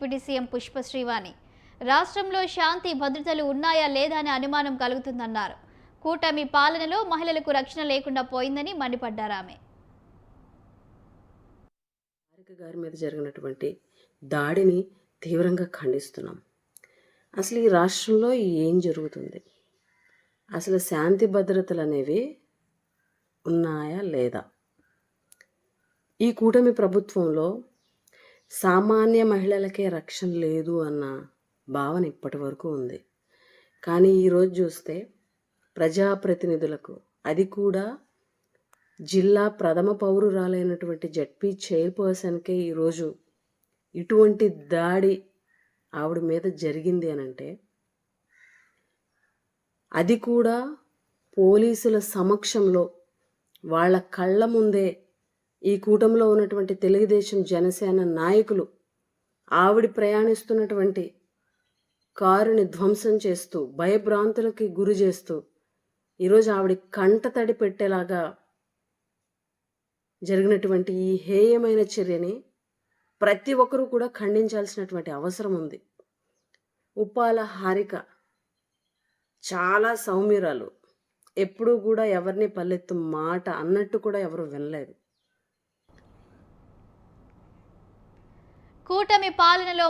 Deputy CM Pushpa Srivani. రాష్ట్రంలో శాంతి భద్రతలు ఉన్నాయా లేదా అనే అనుమానం కలుగుతుందన్నారు. కూటమి పాలనలో మహిళలకు రక్షణ లేకుండా పోయిందని మండిపడ్డారామె. గారి మీద జరిగినటువంటి దాడిని తీవ్రంగా ఖండిస్తున్నాం. అసలు ఈ రాష్ట్రంలో ఏం జరుగుతుంది, అసలు శాంతి భద్రతలు అనేవి ఉన్నాయా లేదా? ఈ కూటమి ప్రభుత్వంలో సామాన్య మహిళలకే రక్షణ లేదు అన్న భావన ఇప్పటి వరకు ఉంది. కానీ ఈరోజు చూస్తే ప్రజాప్రతినిధులకు, అది కూడా జిల్లా ప్రథమ పౌరురాలైనటువంటి జడ్పీ చైర్పర్సన్కే ఈరోజు ఇటువంటి దాడి ఆవిడ మీద జరిగింది అనంటే, అది కూడా పోలీసుల సమక్షంలో వాళ్ళ కళ్ళ ముందే ఈ కూటమిలో ఉన్నటువంటి తెలుగుదేశం జనసేన నాయకులు ఆవిడ ప్రయాణిస్తున్నటువంటి కారుని ధ్వంసం చేస్తూ, భయభ్రాంతులకి గురి చేస్తూ, ఈరోజు ఆవిడ కంట తడి పెట్టేలాగా జరిగినటువంటి ఈ హేయమైన చర్యని ప్రతి ఒక్కరూ కూడా ఖండించాల్సినటువంటి అవసరం ఉంది. ఉప్పాల హారిక చాలా సౌమ్యురాలు, ఎప్పుడూ కూడా ఎవరిని పల్లెత్తు మాట అన్నట్టు కూడా ఎవరు వినలేదు. కూటమి పాలనలో